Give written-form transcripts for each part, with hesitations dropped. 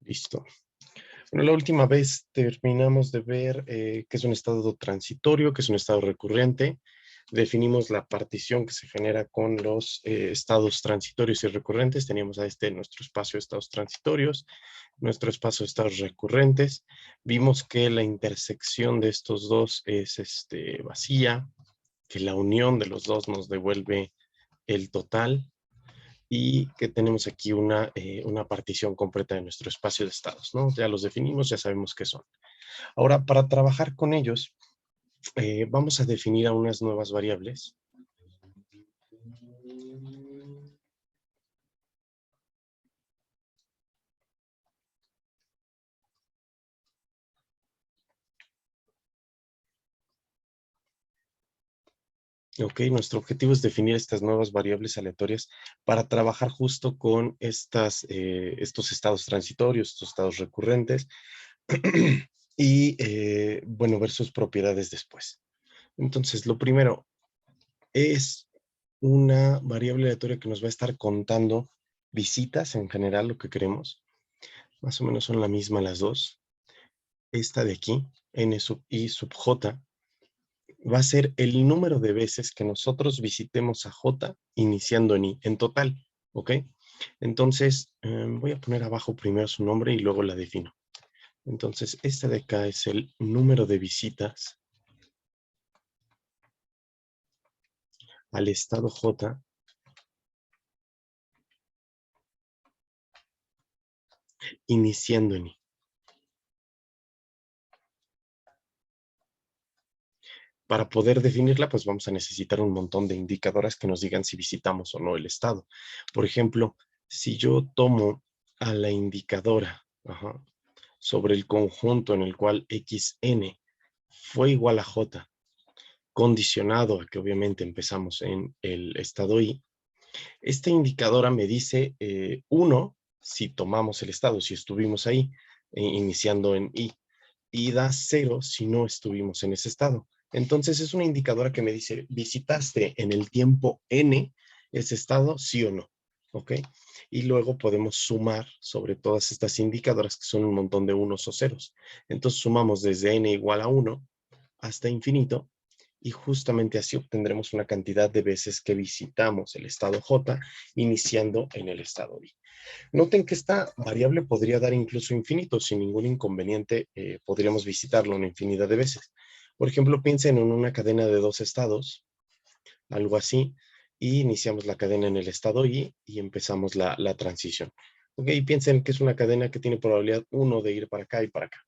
Listo. Bueno, la última vez terminamos de ver qué es un estado transitorio, qué es un estado recurrente. Definimos la partición que se genera con los estados transitorios y recurrentes. Teníamos a nuestro espacio de estados transitorios, nuestro espacio de estados recurrentes. Vimos que la intersección de estos dos es vacía, que la unión de los dos nos devuelve el total, y que tenemos aquí una partición completa de nuestro espacio de estados, ¿no? Ya los definimos, ya sabemos qué son. Ahora, para trabajar con ellos, vamos a definir a unas nuevas variables. Ok, nuestro objetivo es definir estas nuevas variables aleatorias para trabajar justo con estos estados transitorios, estos estados recurrentes, y, bueno, ver sus propiedades después. Entonces, lo primero es una variable aleatoria que nos va a estar contando visitas en general, lo que queremos. Más o menos son la misma las dos. Esta de aquí, n sub i sub j, va a ser el número de veces que nosotros visitemos a j iniciando en i, en total, ¿ok? Entonces, voy a poner abajo primero su nombre y luego la defino. Entonces, esta de acá es el número de visitas al estado j iniciando en i. Para poder definirla, pues vamos a necesitar un montón de indicadoras que nos digan si visitamos o no el estado. Por ejemplo, si yo tomo a la indicadora sobre el conjunto en el cual xn fue igual a j, condicionado a que obviamente empezamos en el estado i, esta indicadora me dice 1 si tomamos el estado, si estuvimos ahí, iniciando en i, y da 0 si no estuvimos en ese estado. Entonces es una indicadora que me dice, ¿visitaste en el tiempo n ese estado, sí o no? ¿Ok? Y luego podemos sumar sobre todas estas indicadoras que son un montón de unos o ceros. Entonces sumamos desde n igual a 1 hasta infinito, y justamente así obtendremos una cantidad de veces que visitamos el estado j iniciando en el estado i. Noten que esta variable podría dar incluso infinito, sin ningún inconveniente, podríamos visitarlo una infinidad de veces. Por ejemplo, piensen en una cadena de dos estados, algo así, y iniciamos la cadena en el estado i y empezamos la transición. Ok, piensen que es una cadena que tiene probabilidad 1 de ir para acá y para acá.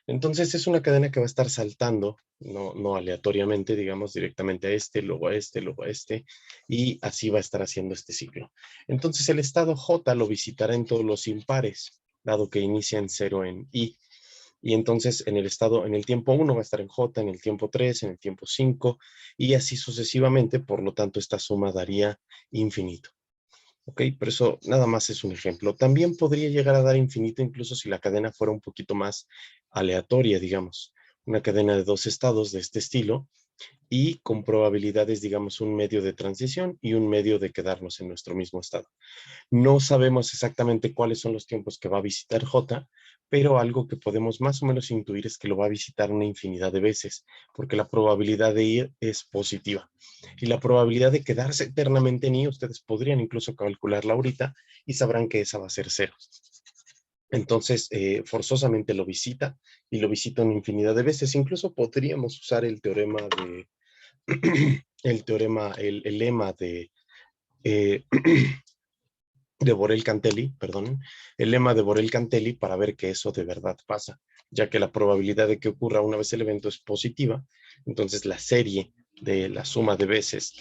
Entonces es una cadena que va a estar saltando, no aleatoriamente, digamos, directamente a este, luego a este, luego a este, y así va a estar haciendo este ciclo. Entonces el estado j lo visitará en todos los impares, dado que inicia en 0 en i. Y entonces en el tiempo 1 va a estar en j, en el tiempo 3, en el tiempo 5, y así sucesivamente. Por lo tanto, esta suma daría infinito. Ok, pero eso nada más es un ejemplo. También podría llegar a dar infinito incluso si la cadena fuera un poquito más aleatoria, digamos. Una cadena de dos estados de este estilo y con probabilidades, digamos, un medio de transición y un medio de quedarnos en nuestro mismo estado. No sabemos exactamente cuáles son los tiempos que va a visitar J, pero algo que podemos más o menos intuir es que lo va a visitar una infinidad de veces, porque la probabilidad de ir es positiva. Y la probabilidad de quedarse eternamente en I, ustedes podrían incluso calcularla ahorita y sabrán que esa va a ser 0. Entonces, forzosamente lo visita y lo visita una infinidad de veces. Incluso podríamos usar el teorema de, el lema eh, de Borel-Cantelli, perdón, el lema de Borel-Cantelli para ver que eso de verdad pasa, ya que la probabilidad de que ocurra una vez el evento es positiva. Entonces la serie de la suma de veces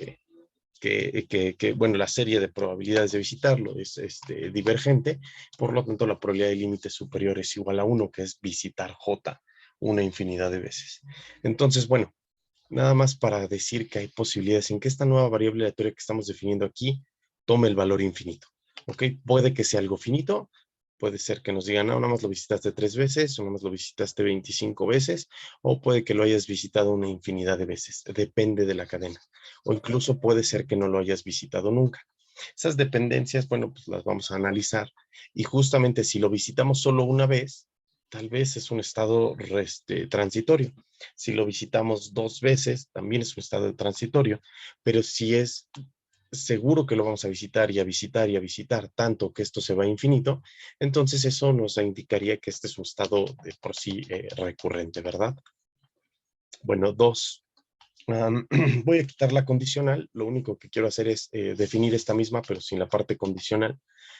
bueno, la serie de probabilidades de visitarlo es divergente, por lo tanto la probabilidad de límite superior es igual a 1, que es visitar J una infinidad de veces. Entonces, bueno, nada más para decir que hay posibilidades en que esta nueva variable aleatoria que estamos definiendo aquí tome el valor infinito. ¿Ok? Puede que sea algo finito, puede ser que nos digan, no, nada más lo visitaste 3 veces, o nada más lo visitaste 25 veces, o puede que lo hayas visitado una infinidad de veces, depende de la cadena. O incluso puede ser que no lo hayas visitado nunca. Esas dependencias, bueno, pues las vamos a analizar y justamente si lo visitamos solo una vez, tal vez es un estado transitorio. Si lo visitamos 2 veces, también es un estado transitorio, pero si es seguro que lo vamos a visitar y a visitar y a visitar, tanto que esto se va a infinito, entonces eso nos indicaría que este es un estado de por sí recurrente, ¿verdad? Bueno, dos. Voy a quitar la condicional, lo único que quiero hacer es definir esta misma, pero sin la parte condicional.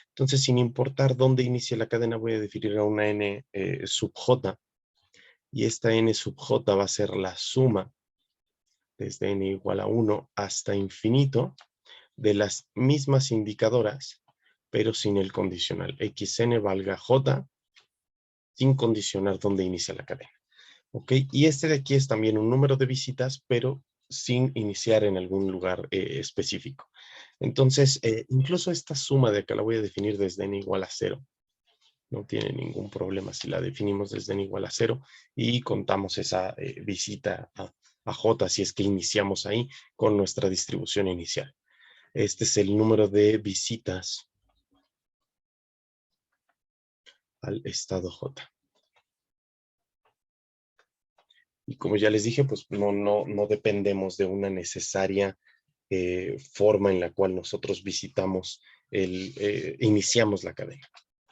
Entonces, sin importar dónde inicie la cadena, voy a definir a una n sub j, y esta n sub j va a ser la suma desde n igual a 1 hasta infinito de las mismas indicadoras, pero sin el condicional. Xn valga j, sin condicionar dónde inicia la cadena. ¿Ok? Y este de aquí es también un número de visitas, pero sin iniciar en algún lugar específico. Entonces, incluso esta suma de acá la voy a definir desde n igual a 0. No tiene ningún problema si la definimos desde n igual a 0 y contamos esa visita a j si es que iniciamos ahí con nuestra distribución inicial. Este es el número de visitas al estado j. Y como ya les dije, pues no dependemos de una necesaria forma en la cual nosotros visitamos, iniciamos la cadena,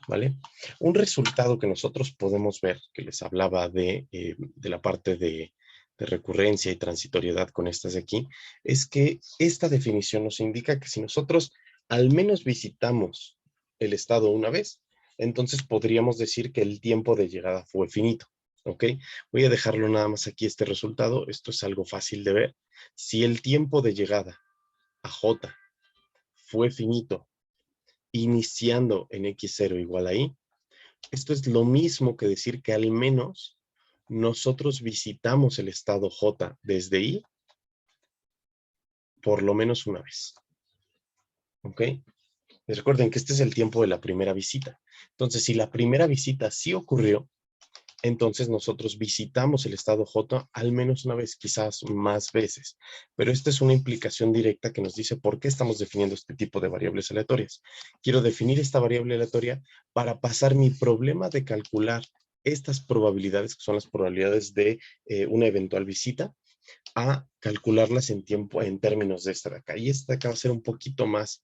¿vale? Un resultado que nosotros podemos ver, que les hablaba de la parte de recurrencia y transitoriedad con estas de aquí, es que esta definición nos indica que si nosotros al menos visitamos el estado una vez, entonces podríamos decir que el tiempo de llegada fue finito. ¿Ok? Voy a dejarlo nada más aquí este resultado. Esto es algo fácil de ver. Si el tiempo de llegada a J fue finito, iniciando en X0 igual a Y, esto es lo mismo que decir que al menos nosotros visitamos el estado J desde Y por lo menos una vez. ¿Ok? Recuerden que este es el tiempo de la primera visita. Entonces, si la primera visita sí ocurrió, entonces nosotros visitamos el estado J al menos una vez, quizás más veces. Pero esta es una implicación directa que nos dice por qué estamos definiendo este tipo de variables aleatorias. Quiero definir esta variable aleatoria para pasar mi problema de calcular estas probabilidades, que son las probabilidades de una eventual visita, a calcularlas en tiempo, en términos de esta de acá. Y esta de acá va a ser un poquito más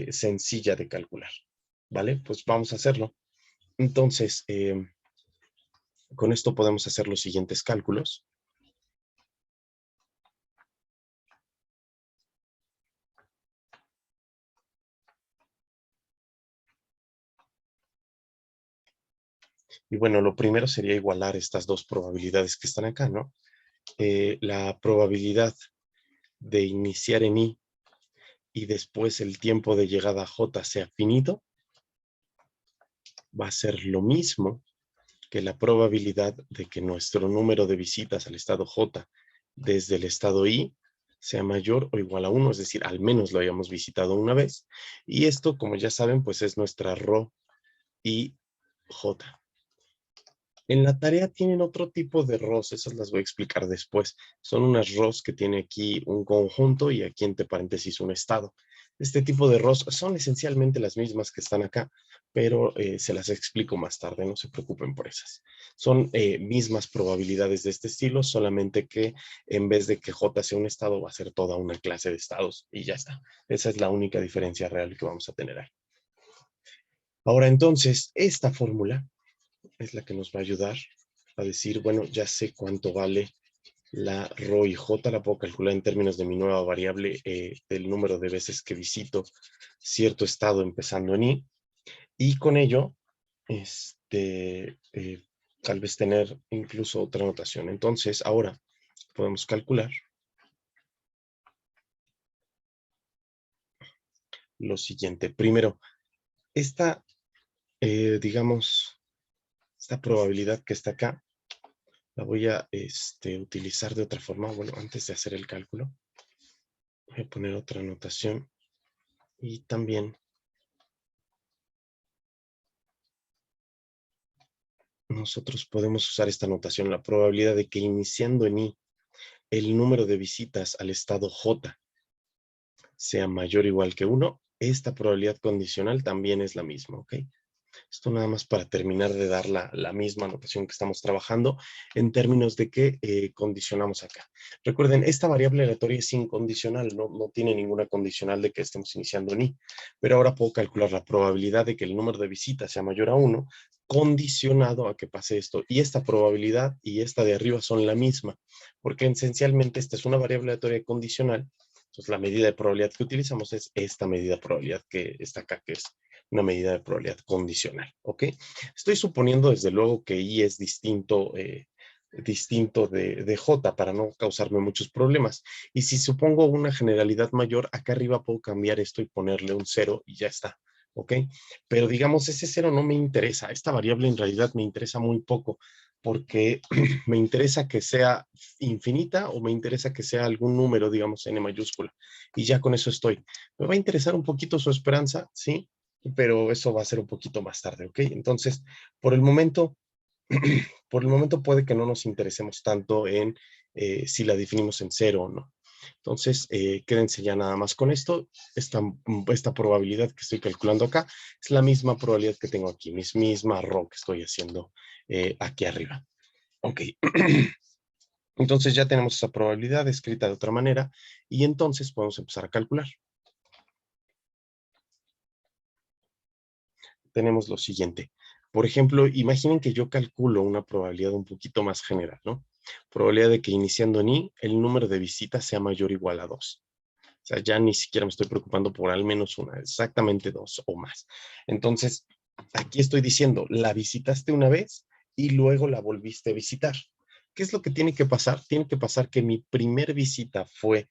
sencilla de calcular. ¿Vale? Pues vamos a hacerlo. Entonces, con esto podemos hacer los siguientes cálculos. Y bueno, lo primero sería igualar estas dos probabilidades que están acá, ¿no? La probabilidad de iniciar en I y después el tiempo de llegada a J sea finito, va a ser lo mismo que la probabilidad de que nuestro número de visitas al estado J desde el estado I sea mayor o igual a 1, es decir, al menos lo hayamos visitado una vez. Y esto, como ya saben, pues es nuestra ρ y J. En la tarea tienen otro tipo de ROS, esas las voy a explicar después. Son unas ROS que tiene aquí un conjunto y aquí entre paréntesis un estado. Este tipo de ROS son esencialmente las mismas que están acá, pero se las explico más tarde, no se preocupen por esas. Son mismas probabilidades de este estilo, solamente que en vez de que J sea un estado, va a ser toda una clase de estados y ya está. Esa es la única diferencia real que vamos a tener ahí. Ahora entonces, esta fórmula es la que nos va a ayudar a decir, bueno, ya sé cuánto vale la ρ y j, la puedo calcular en términos de mi nueva variable del número de veces que visito cierto estado empezando en i, y con ello, tal vez tener incluso otra notación. Entonces, ahora podemos calcular lo siguiente. Primero, esta, digamos, esta probabilidad que está acá, la voy a utilizar de otra forma. Bueno, antes de hacer el cálculo, voy a poner otra notación y también nosotros podemos usar esta notación, la probabilidad de que iniciando en I el número de visitas al estado J sea mayor o igual que 1, esta probabilidad condicional también es la misma, ¿ok? Esto nada más para terminar de dar la misma notación que estamos trabajando en términos de que condicionamos acá. Recuerden, esta variable aleatoria es incondicional, no tiene ninguna condicional de que estemos iniciando en i, pero ahora puedo calcular la probabilidad de que el número de visitas sea mayor a 1, condicionado a que pase esto. Y esta probabilidad y esta de arriba son la misma, porque esencialmente esta es una variable aleatoria condicional. Entonces la medida de probabilidad que utilizamos es esta medida de probabilidad que está acá, que es una medida de probabilidad condicional, ¿ok? Estoy suponiendo desde luego que I es distinto, distinto de J para no causarme muchos problemas. Y si supongo una generalidad mayor, acá arriba puedo cambiar esto y ponerle un 0 y ya está, ¿ok? Pero digamos, ese 0 no me interesa. Esta variable en realidad me interesa muy poco porque me interesa que sea infinita o me interesa que sea algún número, digamos, n mayúscula. Y ya con eso estoy. Me va a interesar un poquito su esperanza, ¿sí? Pero eso va a ser un poquito más tarde, ¿ok? Entonces, por el momento, por el momento puede que no nos interesemos tanto en si la definimos en cero o no. Entonces, quédense ya nada más con esto. Esta probabilidad que estoy calculando acá es la misma probabilidad que tengo aquí, misma RO que estoy haciendo aquí arriba. Ok. Entonces ya tenemos esa probabilidad escrita de otra manera y entonces podemos empezar a calcular. Tenemos lo siguiente. Por ejemplo, imaginen que yo calculo una probabilidad un poquito más general, ¿no? Probabilidad de que iniciando en I, el número de visitas sea mayor o igual a 2. O sea, ya ni siquiera me estoy preocupando por al menos una, exactamente 2 o más. Entonces, aquí estoy diciendo, la visitaste una vez y luego la volviste a visitar. ¿Qué es lo que tiene que pasar? Tiene que pasar que mi primer visita fue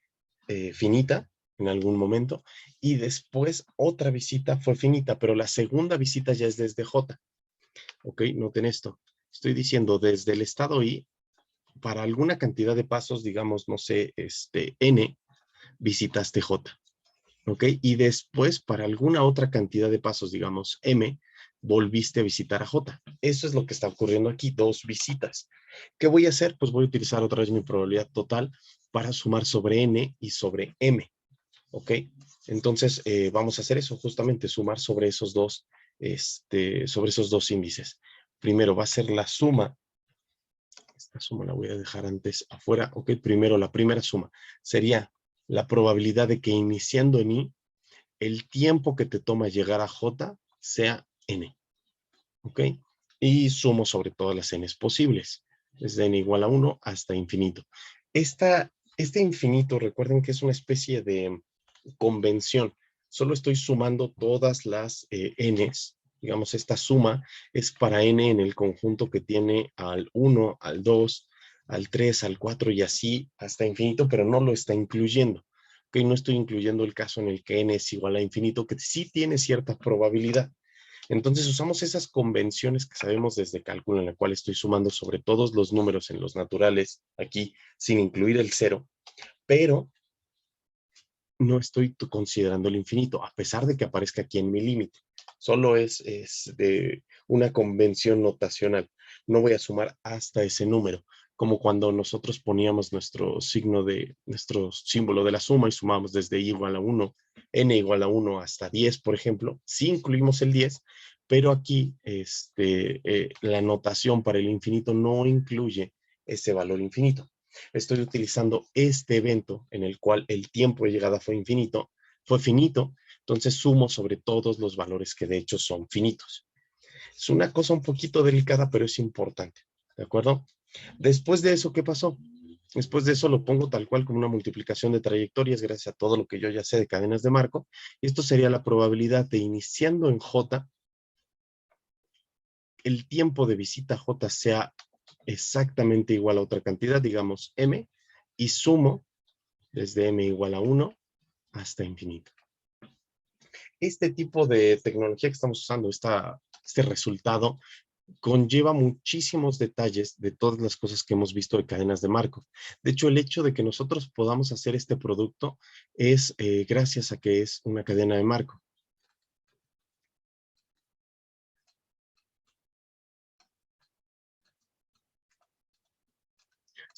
finita en algún momento y después otra visita fue finita, pero la segunda visita ya es desde J. ¿Ok? Noten esto. Estoy diciendo desde el estado I, para alguna cantidad de pasos, digamos, no sé, N, visitaste J. ¿Ok? Y después, para alguna otra cantidad de pasos, digamos, M, volviste a visitar a J. Eso es lo que está ocurriendo aquí, dos visitas. ¿Qué voy a hacer? Pues voy a utilizar otra vez mi probabilidad total para sumar sobre N y sobre M. ¿Ok? Entonces, vamos a hacer eso, justamente sumar sobre esos dos índices. Primero va a ser la suma. Esta suma la voy a dejar antes afuera. ¿Ok? Primero, la primera suma sería la probabilidad de que iniciando en I, el tiempo que te toma llegar a J sea N. ¿Ok? Y sumo sobre todas las N posibles, desde N igual a 1 hasta infinito. Este infinito, recuerden que es una especie de convención. Solo estoy sumando todas las Ns. Digamos, esta suma es para N en el conjunto que tiene al 1, al 2, al 3, al 4 y así hasta infinito, pero no lo está incluyendo. ¿Ok? No estoy incluyendo el caso en el que N es igual a infinito, que sí tiene cierta probabilidad. Entonces usamos esas convenciones que sabemos desde cálculo, en la cual estoy sumando sobre todos los números en los naturales, aquí sin incluir el cero, pero no estoy considerando el infinito, a pesar de que aparezca aquí en mi límite. Solo es de una convención notacional. No voy a sumar hasta ese número, como cuando nosotros poníamos nuestro símbolo de la suma y sumamos desde i igual a 1, n igual a 1 hasta 10, por ejemplo. Sí incluimos el 10, pero aquí la notación para el infinito no incluye ese valor infinito. Estoy utilizando este evento en el cual el tiempo de llegada fue finito, entonces sumo sobre todos los valores que de hecho son finitos. Es una cosa un poquito delicada, pero es importante, ¿de acuerdo? Después de eso, ¿qué pasó? Después de eso lo pongo tal cual como una multiplicación de trayectorias gracias a todo lo que yo ya sé de cadenas de Markov. Y esto sería la probabilidad de iniciando en J, el tiempo de visita J sea exactamente igual a otra cantidad, digamos M, y sumo desde M igual a 1 hasta infinito. Este tipo de tecnología que estamos usando, este resultado, conlleva muchísimos detalles de todas las cosas que hemos visto de cadenas de Markov. De hecho, el hecho de que nosotros podamos hacer este producto es gracias a que es una cadena de Markov.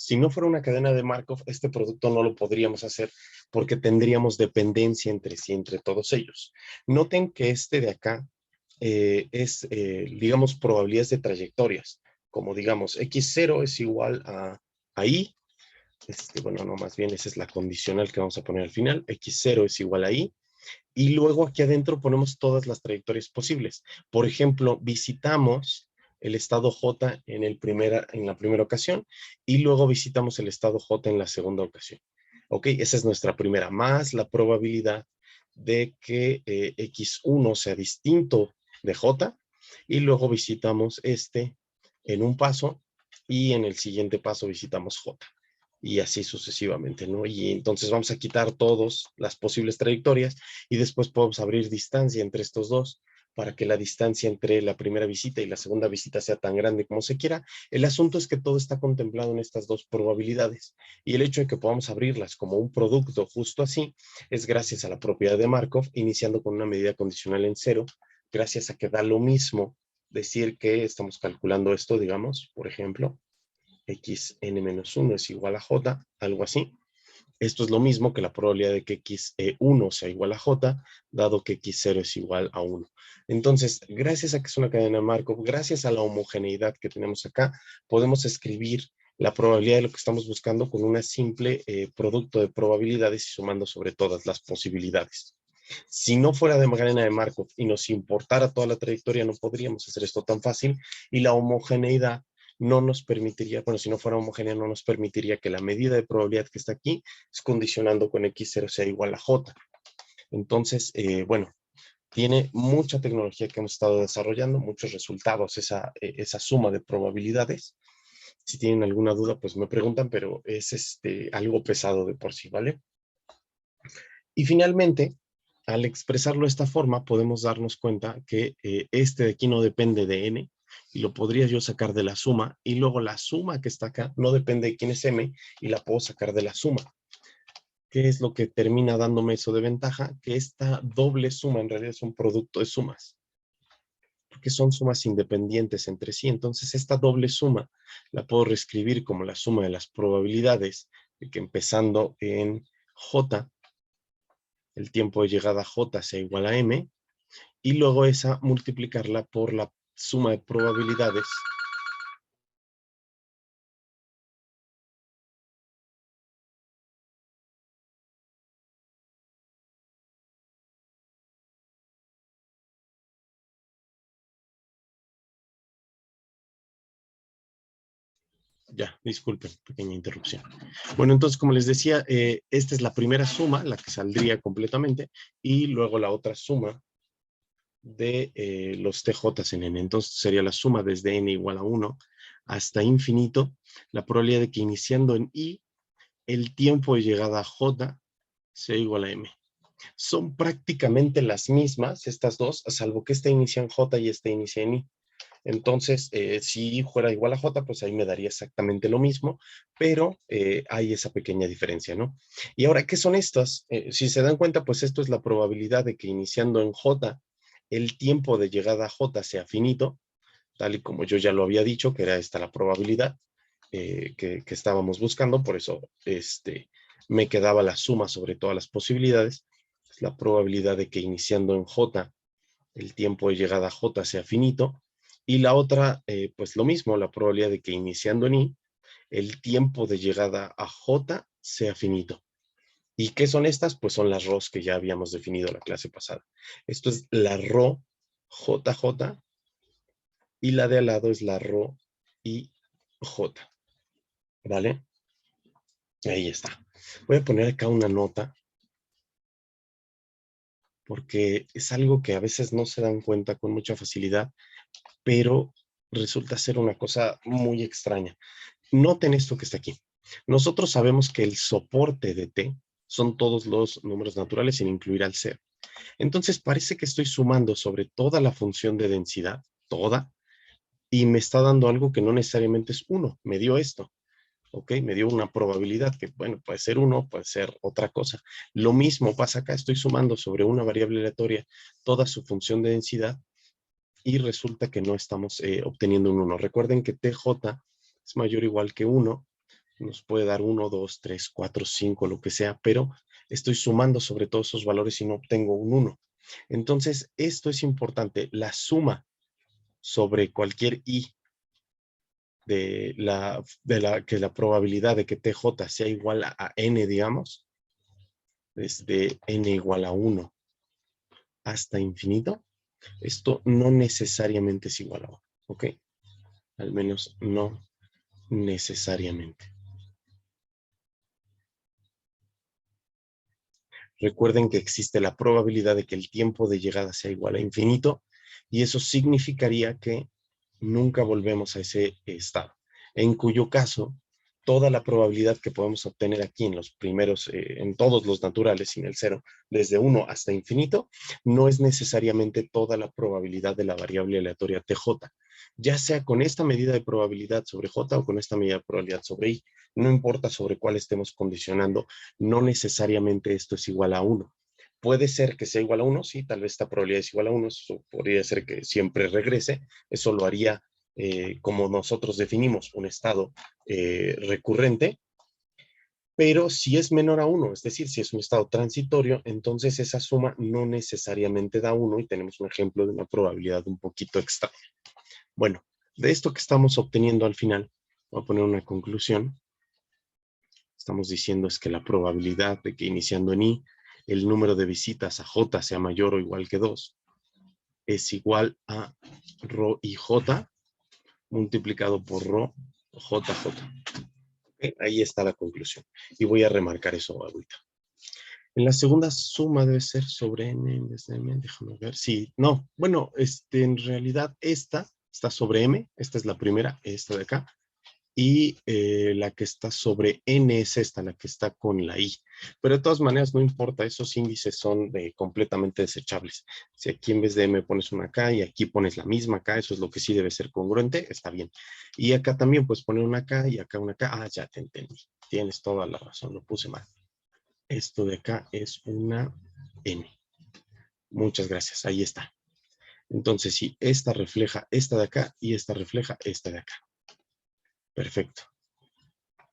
Si no fuera una cadena de Markov, este producto no lo podríamos hacer porque tendríamos dependencia entre sí, entre todos ellos. Noten que este de acá digamos, probabilidades de trayectorias, como digamos, x0 es igual a y, bueno, no, más bien esa es la condicional que vamos a poner al final, x0 es igual a y, y luego aquí adentro ponemos todas las trayectorias posibles. Por ejemplo, visitamos el estado J en la primera ocasión y luego visitamos el estado J en la segunda ocasión. ¿Ok? Esa es nuestra primera, más la probabilidad de que X1 sea distinto de J y luego visitamos en un paso y en el siguiente paso visitamos J y así sucesivamente, ¿no? Y entonces vamos a quitar todas las posibles trayectorias y después podemos abrir distancia entre estos dos para que la distancia entre la primera visita y la segunda visita sea tan grande como se quiera. El asunto es que todo está contemplado en estas dos probabilidades y el hecho de que podamos abrirlas como un producto justo así es gracias a la propiedad de Markov, iniciando con una medida condicional en cero, gracias a que da lo mismo decir que estamos calculando esto, digamos, por ejemplo, xn-1 es igual a j, algo así. Esto es lo mismo que la probabilidad de que x1 sea igual a j, dado que x0 es igual a 1. Entonces, gracias a que es una cadena de Markov, gracias a la homogeneidad que tenemos acá, podemos escribir la probabilidad de lo que estamos buscando con una simple producto de probabilidades y sumando sobre todas las posibilidades. Si no fuera de cadena de Markov y nos importara toda la trayectoria, no podríamos hacer esto tan fácil y la homogeneidad no nos permitiría, bueno, si no fuera homogénea, no nos permitiría que la medida de probabilidad que está aquí es condicionando con x0 sea igual a j. Entonces, bueno, tiene mucha tecnología que hemos estado desarrollando, muchos resultados, esa suma de probabilidades. Si tienen alguna duda, pues me preguntan, pero es algo pesado de por sí, ¿vale? Y finalmente, al expresarlo de esta forma, podemos darnos cuenta que este de aquí no depende de n, y lo podría yo sacar de la suma, y luego la suma que está acá no depende de quién es m, y la puedo sacar de la suma. ¿Qué es lo que termina dándome eso de ventaja? Que esta doble suma en realidad es un producto de sumas, porque son sumas independientes entre sí. Entonces esta doble suma la puedo reescribir como la suma de las probabilidades de que empezando en j, el tiempo de llegada j sea igual a m, y luego esa multiplicarla por la suma de probabilidades Ya, disculpen, pequeña interrupción. Bueno, entonces, como les decía, esta es la primera suma, la que saldría completamente, y luego la otra suma de los TJ en n. Entonces, sería la suma desde n igual a 1 hasta infinito, la probabilidad de que iniciando en i, el tiempo de llegada a j sea igual a m. Son prácticamente las mismas, estas dos, salvo que esta inicia en j y esta inicia en i. Entonces, si fuera igual a j, pues ahí me daría exactamente lo mismo, pero hay esa pequeña diferencia, ¿no? Y ahora, ¿qué son estas? Si se dan cuenta, pues esto es la probabilidad de que iniciando en j, el tiempo de llegada a j sea finito, tal y como yo ya lo había dicho, que era esta la probabilidad que estábamos buscando, por eso me quedaba la suma sobre todas las posibilidades, es la probabilidad de que iniciando en j, el tiempo de llegada a j sea finito, y la otra, pues lo mismo, la probabilidad de que iniciando en i, el tiempo de llegada a j sea finito. ¿Y qué son estas? Pues son las ROs que ya habíamos definido la clase pasada. Esto es la RO JJ y la de al lado es la RO IJ, ¿vale? Ahí está. Voy a poner acá una nota porque es algo que a veces no se dan cuenta con mucha facilidad, pero resulta ser una cosa muy extraña. Noten esto que está aquí. Nosotros sabemos que el soporte de t son todos los números naturales sin incluir al cero. Entonces parece que estoy sumando sobre toda la función de densidad, toda, y me está dando algo que no necesariamente es 1. Me dio esto, ¿ok? Me dio una probabilidad que, bueno, puede ser 1, puede ser otra cosa. Lo mismo pasa acá, estoy sumando sobre una variable aleatoria toda su función de densidad y resulta que no estamos obteniendo un 1. Recuerden que TJ es mayor o igual que 1, nos puede dar 1, 2, 3, 4, 5, lo que sea, pero Estoy sumando sobre todos esos valores y no obtengo un 1. Entonces, esto es importante. La suma sobre cualquier i que la probabilidad de que TJ sea igual a n, digamos, desde n igual a 1 hasta infinito, esto no necesariamente es igual a 1, ¿ok? Al menos no necesariamente. Recuerden que existe la probabilidad de que el tiempo de llegada sea igual a infinito y eso significaría que nunca volvemos a ese estado, en cuyo caso toda la probabilidad que podemos obtener aquí en los primeros, en todos los naturales sin el cero, desde 1 hasta infinito, no es necesariamente toda la probabilidad de la variable aleatoria TJ, ya sea con esta medida de probabilidad sobre J o con esta medida de probabilidad sobre I, no importa sobre cuál estemos condicionando, no necesariamente esto es igual a 1. Puede ser que sea igual a 1, sí, tal vez esta probabilidad es igual a 1, eso podría ser que siempre regrese, eso lo haría como nosotros definimos un estado recurrente, pero si es menor a 1, es decir, si es un estado transitorio, entonces esa suma no necesariamente da 1 y tenemos un ejemplo de una probabilidad un poquito extraña. Bueno, de esto que estamos obteniendo al final, voy a poner una conclusión. Estamos diciendo es que la probabilidad de que iniciando en I, el número de visitas a J sea mayor o igual que 2, es igual a ρ i J multiplicado por ρ JJ. Ahí está la conclusión. Y voy a remarcar eso ahorita. En la segunda suma debe ser sobre n desde m. Déjame ver. Sí, no. Bueno, en realidad esta está sobre m. Esta es la primera, esta de acá. Y la que está sobre n es esta, la que está con la i. Pero de todas maneras no importa, esos índices son completamente desechables. Si aquí en vez de m pones una k y aquí pones la misma k, eso es lo que sí debe ser congruente, está bien. Y acá también puedes poner una k y acá una k. Ah, ya te entendí. Tienes toda la razón, lo puse mal. Esto de acá es una n. Muchas gracias, ahí está. Entonces, sí, esta refleja esta de acá y esta refleja esta de acá. Perfecto.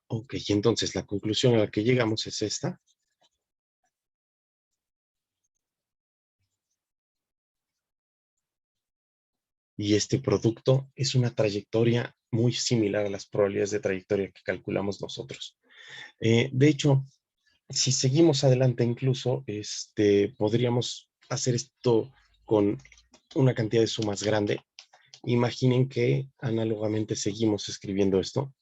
Ok, y entonces la conclusión a la que llegamos es esta. Y este producto es una trayectoria muy similar a las probabilidades de trayectoria que calculamos nosotros. De hecho, si seguimos adelante incluso, podríamos hacer esto con una cantidad de sumas grande. Imaginen que análogamente seguimos escribiendo esto.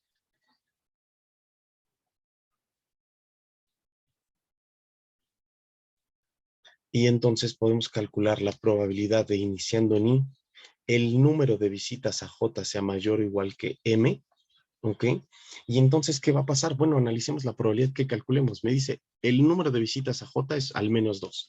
Y entonces podemos calcular la probabilidad de iniciando en I, el número de visitas a J sea mayor o igual que M, ¿ok? Y entonces, ¿qué va a pasar? Bueno, analicemos la probabilidad que calculemos. Me dice, el número de visitas a J es al menos 2.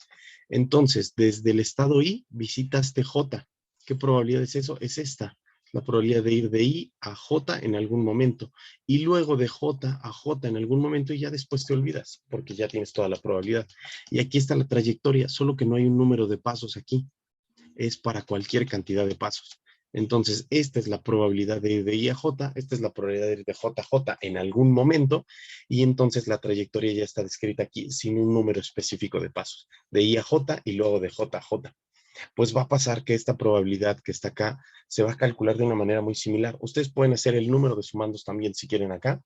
Entonces, desde el estado I, visitas TJ. ¿Qué probabilidad es eso? Es esta. La probabilidad de ir de I a J en algún momento. Y luego de J a J en algún momento y ya después te olvidas, porque ya tienes toda la probabilidad. Y aquí está la trayectoria, solo que no hay un número de pasos aquí. Es para cualquier cantidad de pasos. Entonces, esta es la probabilidad de ir de I a J, esta es la probabilidad de ir de J a J en algún momento, y entonces la trayectoria ya está descrita aquí sin un número específico de pasos, de I a J y luego de J a J. Pues va a pasar que esta probabilidad que está acá se va a calcular de una manera muy similar. Ustedes pueden hacer el número de sumandos también si quieren acá,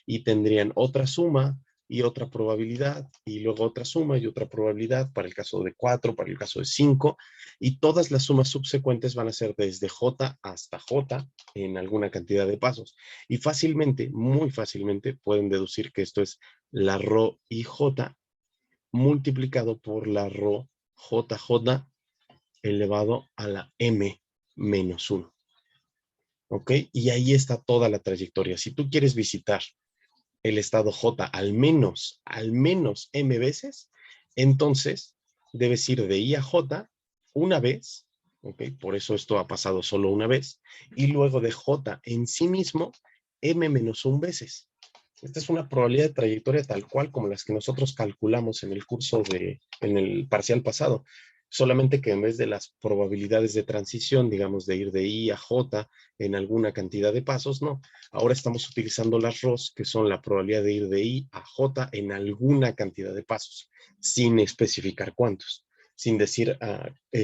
y tendrían otra suma y otra probabilidad, y luego otra suma y otra probabilidad para el caso de 4, para el caso de 5, y todas las sumas subsecuentes van a ser desde J hasta J en alguna cantidad de pasos. Y fácilmente, muy fácilmente, pueden deducir que esto es la ρ i J multiplicado por la ρ JJ elevado a la m menos 1. ¿Ok? Y ahí está toda la trayectoria. Si tú quieres visitar el estado J al menos m veces, entonces debes ir de I a J una vez, ¿ok? Por eso esto ha pasado solo una vez, y luego de J en sí mismo, m menos 1 veces. Esta es una probabilidad de trayectoria tal cual como las que nosotros calculamos en el curso en el parcial pasado. Solamente que en vez de las probabilidades de transición, digamos, de ir de I a J en alguna cantidad de pasos, no. Ahora estamos utilizando las ROS, que son la probabilidad de ir de I a J en alguna cantidad de pasos, sin especificar cuántos, sin decir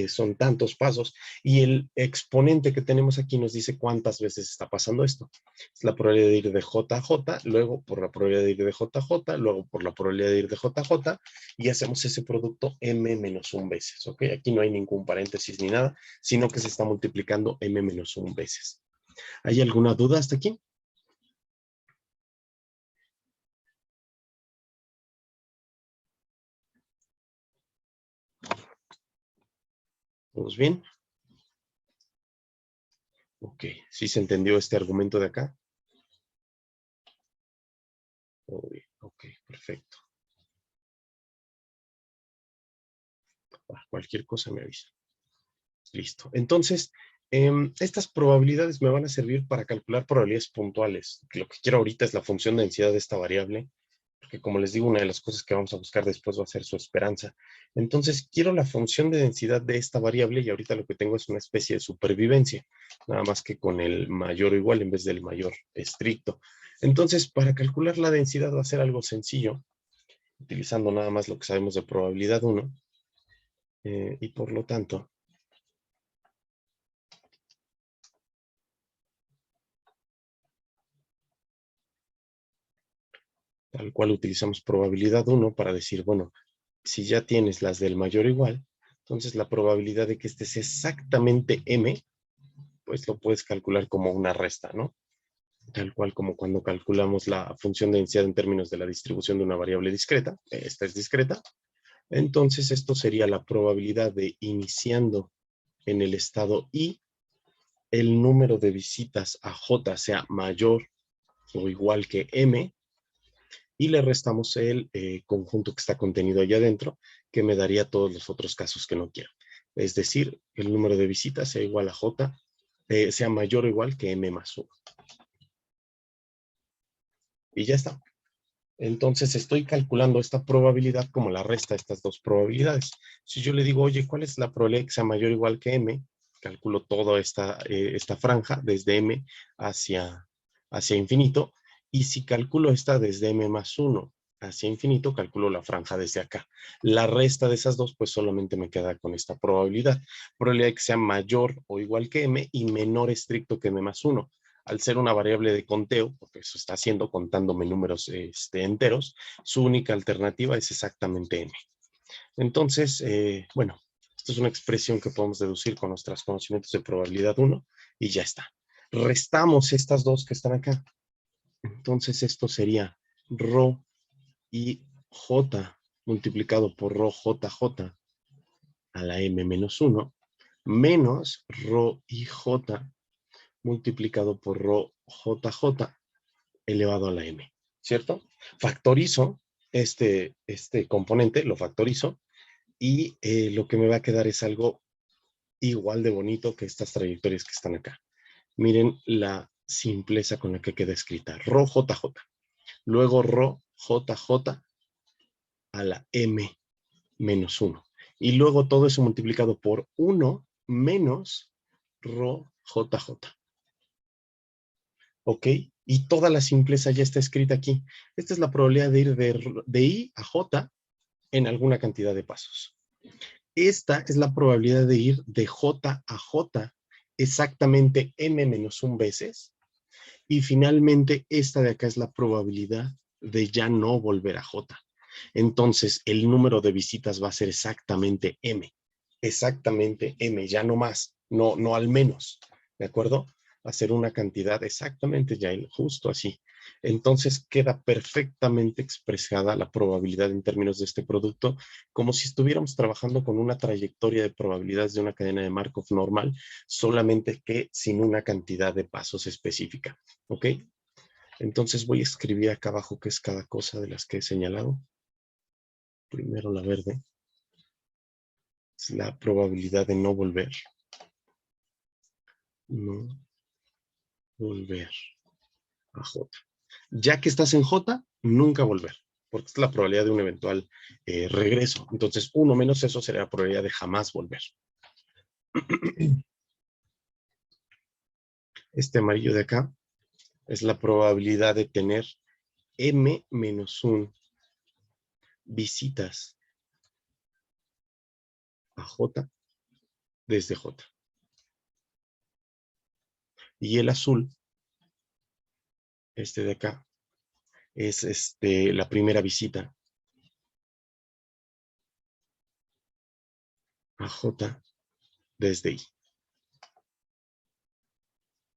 son tantos pasos. Y el exponente que tenemos aquí nos dice cuántas veces está pasando esto. Es la probabilidad de ir de J a J, luego por la probabilidad de ir de J a J, luego por la probabilidad de ir de J a J, y hacemos ese producto m-1 veces, ¿ok? Aquí no hay ningún paréntesis ni nada, sino que se está multiplicando m-1 veces. ¿Hay alguna duda hasta aquí? ¿Todos bien? Ok, ¿sí se entendió este argumento de acá? Todo bien, ok, perfecto. Cualquier cosa me avisa. Listo. Entonces, estas probabilidades me van a servir para calcular probabilidades puntuales. Lo que quiero ahorita es la función de densidad de esta variable, porque como les digo, una de las cosas que vamos a buscar después va a ser su esperanza. Entonces, quiero la función de densidad de esta variable y ahorita lo que tengo es una especie de supervivencia, nada más que con el mayor o igual en vez del mayor estricto. Entonces, para calcular la densidad va a ser algo sencillo, utilizando nada más lo que sabemos de probabilidad 1, y por lo tanto, tal cual utilizamos probabilidad 1 para decir, bueno, si ya tienes las del mayor o igual, entonces la probabilidad de que este sea exactamente m, pues lo puedes calcular como una resta, ¿no? Tal cual como cuando calculamos la función de densidad en términos de la distribución de una variable discreta, esta es discreta, entonces esto sería la probabilidad de iniciando en el estado I, el número de visitas a J sea mayor o igual que M, y le restamos el conjunto que está contenido allá adentro, que me daría todos los otros casos que no quiero. Es decir, el número de visitas sea igual a J, sea mayor o igual que M más 1. Y ya está. Entonces estoy calculando esta probabilidad como la resta de estas dos probabilidades. Si yo le digo, oye, ¿cuál es la probabilidad que sea mayor o igual que M? Calculo toda esta franja desde M hacia infinito. Y si calculo esta desde M más 1 hacia infinito, calculo la franja desde acá. La resta de esas dos, pues solamente me queda con esta probabilidad. Probabilidad de que sea mayor o igual que M y menor estricto que M más 1. Al ser una variable de conteo, porque eso está haciendo contándome números enteros, su única alternativa es exactamente m. Entonces, bueno, esto es una expresión que podemos deducir con nuestros conocimientos de probabilidad 1 y ya está. Restamos estas dos que están acá. Entonces esto sería ρ y j multiplicado por ρ jj a la m menos 1 menos ρ y j multiplicado por ρ jj elevado a la m, ¿cierto? Factorizo este componente, lo factorizo, y lo que me va a quedar es algo igual de bonito que estas trayectorias que están acá. Miren la simpleza con la que queda escrita. Rho JJ. Luego Rho JJ a la M menos 1. Y luego todo eso multiplicado por 1 menos Rho JJ. ¿Ok? Y toda la simpleza ya está escrita aquí. Esta es la probabilidad de ir de I a J en alguna cantidad de pasos. Esta es la probabilidad de ir de J a J exactamente m-1 veces. Y finalmente, esta de acá es la probabilidad de ya no volver a J. Entonces, el número de visitas va a ser exactamente m. Exactamente m, ya no más, no al menos. ¿De acuerdo? Va a ser una cantidad exactamente ya justo así. Entonces queda perfectamente expresada la probabilidad en términos de este producto, como si estuviéramos trabajando con una trayectoria de probabilidades de una cadena de Markov normal, solamente que sin una cantidad de pasos específica. ¿Ok? Entonces voy a escribir acá abajo qué es cada cosa de las que he señalado. Primero la verde. Es la probabilidad de no volver. No volver a J. Ya que estás en J, nunca volver. porque es la probabilidad de un eventual regreso. Entonces, 1 menos eso sería la probabilidad de jamás volver. Este amarillo de acá es la probabilidad de tener m menos 1 visitas a J desde J. Y el azul, este de acá, es la primera visita a J desde I.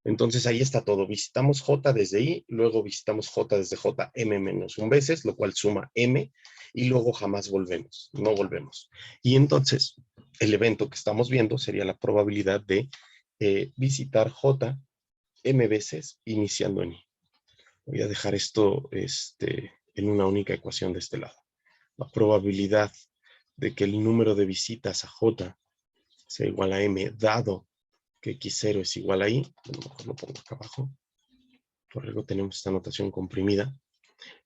Entonces ahí está todo. Visitamos J desde I, luego visitamos J desde J m menos 1 veces, lo cual suma m, y luego jamás volvemos, no volvemos. Y entonces el evento que estamos viendo sería la probabilidad de visitar J m veces iniciando en I. Voy a dejar esto en una única ecuación de este lado. La probabilidad de que el número de visitas a J sea igual a m, dado que x0 es igual a I, a lo mejor lo pongo acá abajo, por algo tenemos esta notación comprimida,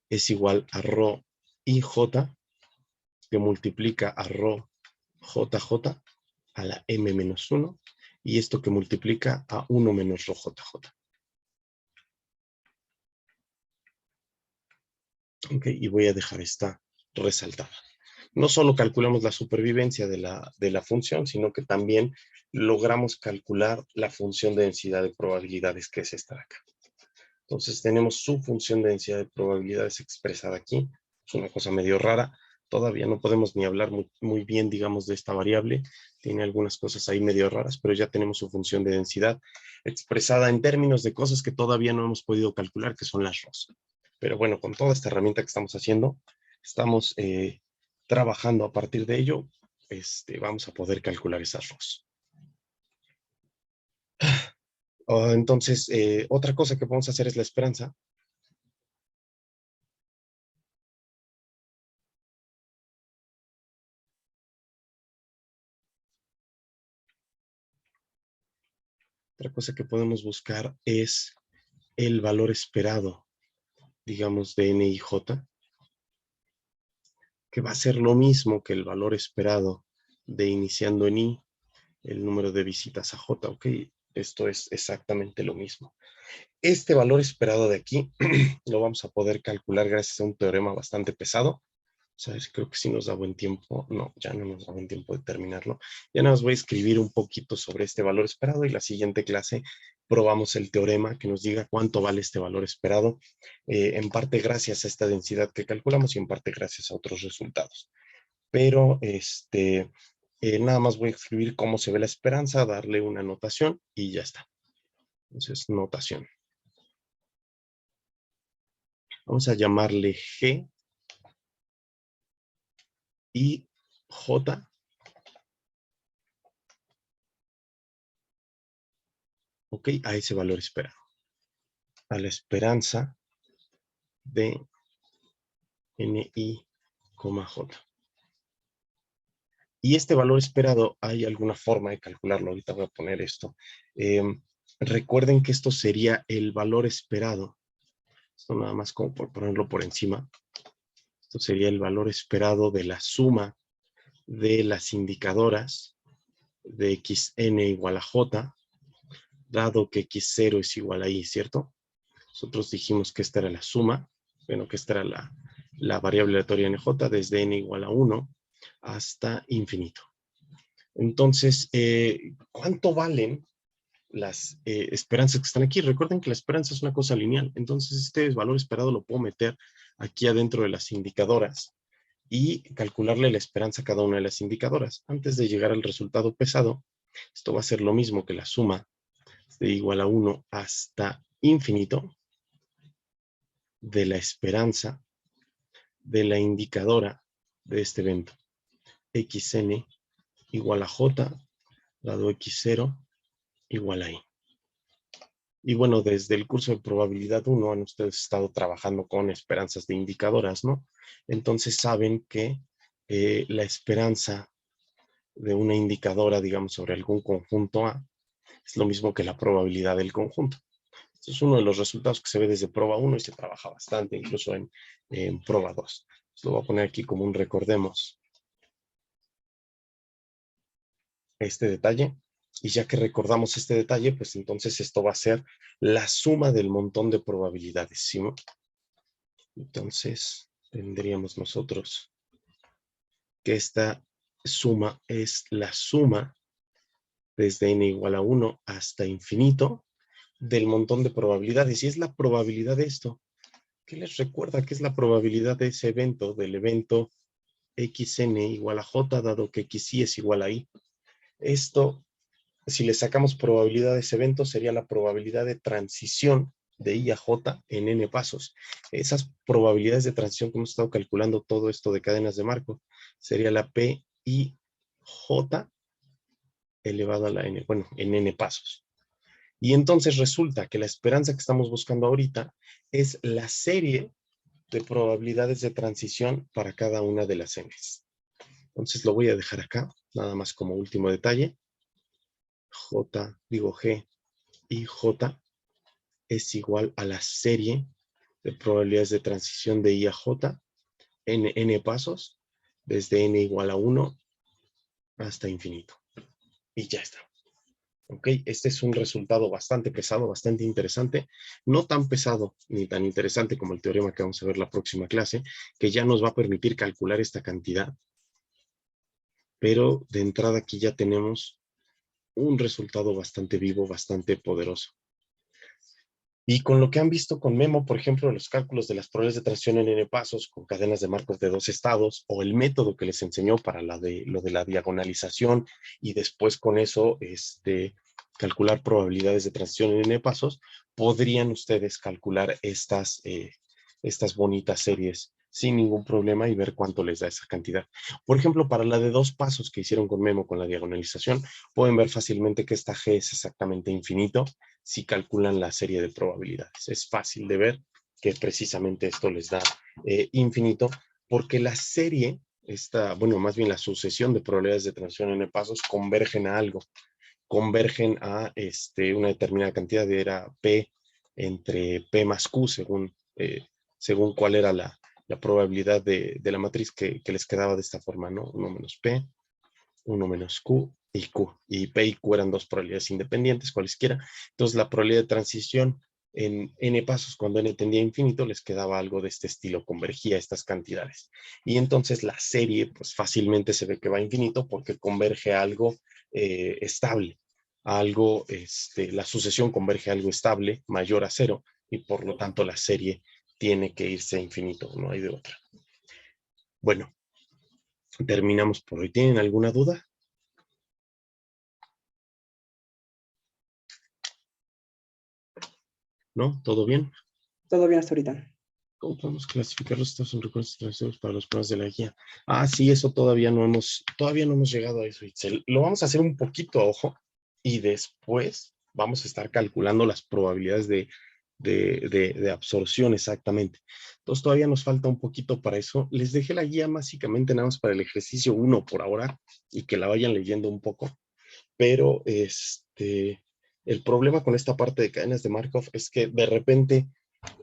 es igual a rho IJ, que multiplica a rho JJ a la m menos 1, y esto que multiplica a 1 menos rho JJ. Ok, y voy a dejar esta resaltada. No solo calculamos la supervivencia de la función, sino que también logramos calcular la función de densidad de probabilidades, que es esta de acá. Entonces tenemos su función de densidad de probabilidades expresada aquí. Es una cosa medio rara. Todavía no podemos ni hablar muy bien, digamos, de esta variable. Tiene algunas cosas ahí medio raras, pero ya tenemos su función de densidad expresada en términos de cosas que todavía no hemos podido calcular, que son las ROS. Pero bueno, con toda esta herramienta que estamos haciendo, estamos trabajando a partir de ello. Vamos a poder calcular esas ROS. Entonces, otra cosa que podemos hacer es la esperanza. Otra cosa que podemos buscar es el valor esperado, digamos, de NIJ, que va a ser lo mismo que el valor esperado de iniciando en I, el número de visitas a J, ¿ok? Esto es exactamente lo mismo. Este valor esperado de aquí lo vamos a poder calcular gracias a un teorema bastante pesado. ¿Sabes? Creo que sí nos da buen tiempo. No, ya no nos da buen tiempo de terminarlo. Ya nada más voy a escribir un poquito sobre este valor esperado y la siguiente clase probamos el teorema que nos diga cuánto vale este valor esperado, en parte gracias a esta densidad que calculamos y en parte gracias a otros resultados. Pero nada más voy a escribir cómo se ve la esperanza, darle una notación y ya está. Entonces, notación. Vamos a llamarle G y J. Ok, a ese valor esperado. A la esperanza de NI, J. Y este valor esperado, ¿hay alguna forma de calcularlo? Ahorita voy a poner esto. Recuerden que esto sería el valor esperado. Esto nada más como por ponerlo por encima. Esto sería el valor esperado de la suma de las indicadoras de xn igual a j, dado que x0 es igual a y, ¿cierto? Nosotros dijimos que esta era la suma, bueno, que esta era la variable aleatoria nj desde n igual a 1 hasta infinito. Entonces, ¿cuánto valen las esperanzas que están aquí? Recuerden que la esperanza es una cosa lineal, entonces este valor esperado lo puedo meter aquí adentro de las indicadoras y calcularle la esperanza a cada una de las indicadoras. Antes de llegar al resultado pesado, esto va a ser lo mismo que la suma de igual a 1 hasta infinito de la esperanza de la indicadora de este evento. xn igual a j, dado x0 igual a y. Y bueno, desde el curso de probabilidad 1 han ustedes estado trabajando con esperanzas de indicadoras, ¿no? Entonces saben que la esperanza de una indicadora, digamos, sobre algún conjunto A, es lo mismo que la probabilidad del conjunto. Este es uno de los resultados que se ve desde prueba 1 y se trabaja bastante, incluso en prueba 2. Lo voy a poner aquí como un recordemos este detalle. Y ya que recordamos este detalle, pues entonces esto va a ser la suma del montón de probabilidades, ¿sí? Entonces tendríamos nosotros que esta suma es la suma desde n igual a 1 hasta infinito del montón de probabilidades. Y es la probabilidad de esto. ¿Qué les recuerda que es la probabilidad de ese evento, del evento xn igual a j, dado que xy es igual a y? Esto, si le sacamos probabilidad de ese evento, sería la probabilidad de transición de i a j en n pasos. Esas probabilidades de transición que hemos estado calculando todo esto de cadenas de Markov, sería la p i j elevado a la n, bueno, en n pasos. Y entonces resulta que la esperanza que estamos buscando ahorita es la serie de probabilidades de transición para cada una de las n's. Entonces lo voy a dejar acá, nada más como último detalle. G y J es igual a la serie de probabilidades de transición de I a J en n pasos, desde n igual a 1 hasta infinito. Y ya está. ¿Ok? Este es un resultado bastante pesado, bastante interesante, no tan pesado ni tan interesante como el teorema que vamos a ver la próxima clase, que ya nos va a permitir calcular esta cantidad, pero de entrada aquí ya tenemos un resultado bastante vivo, bastante poderoso. Y con lo que han visto con Memo, por ejemplo, los cálculos de las probabilidades de transición en n pasos con cadenas de Markov de 2 estados, o el método que les enseñó para lo de la diagonalización, y después con eso calcular probabilidades de transición en n pasos, podrían ustedes calcular estas bonitas series sin ningún problema y ver cuánto les da esa cantidad. Por ejemplo, para la de 2 pasos que hicieron con Memo con la diagonalización, pueden ver fácilmente que esta G es exactamente infinito si calculan la serie de probabilidades. Es fácil de ver que precisamente esto les da infinito, porque la serie, bueno, más bien la sucesión de probabilidades de transición en pasos convergen a algo, convergen a una determinada cantidad, era P entre P más Q, según cuál era la probabilidad de la matriz que les quedaba de esta forma, ¿no? 1 menos P, 1 menos Q y Q. Y P y Q eran dos probabilidades independientes, cualesquiera. Entonces la probabilidad de transición en n pasos, cuando n tendía a infinito, les quedaba algo de este estilo, convergía estas cantidades. Y entonces la serie, pues fácilmente se ve que va a infinito porque converge a algo estable. A algo, la sucesión converge a algo estable, mayor a 0, y por lo tanto la serie tiene que irse a infinito, no hay de otra. Bueno, terminamos por hoy. ¿Tienen alguna duda? ¿No? ¿Todo bien? Todo bien hasta ahorita. ¿Cómo podemos clasificar los estados en recursos extranjeros para los problemas de la guía? Ah, sí, eso todavía no hemos llegado a eso, Itzel. Lo vamos a hacer un poquito a ojo y después vamos a estar calculando las probabilidades de absorción exactamente. Entonces todavía nos falta un poquito para eso. Les dejé la guía básicamente nada más para el ejercicio 1 por ahora y que la vayan leyendo un poco. Pero el problema con esta parte de cadenas de Markov es que de repente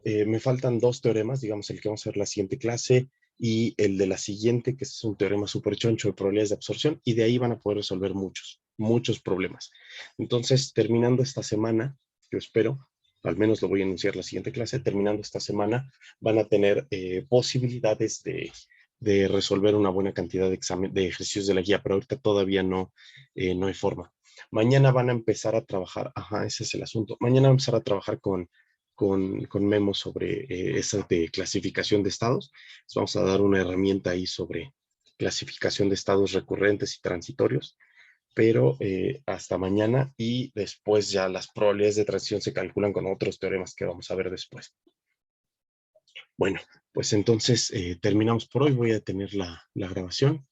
me faltan dos teoremas, digamos el que vamos a ver la siguiente clase y el de la siguiente, que es un teorema súper choncho de probabilidades de absorción, y de ahí van a poder resolver muchos problemas. Entonces, terminando esta semana, yo espero, al menos lo voy a anunciar la siguiente clase, terminando esta semana, van a tener posibilidades de resolver una buena cantidad de ejercicios de la guía, pero ahorita todavía no hay forma. Mañana van a empezar a trabajar, ese es el asunto, mañana van a empezar a trabajar con Memo sobre esa de clasificación de estados. Les vamos a dar una herramienta ahí sobre clasificación de estados recurrentes y transitorios, pero hasta mañana, y después ya las probabilidades de transición se calculan con otros teoremas que vamos a ver después. Bueno, pues entonces terminamos por hoy. Voy a detener la grabación.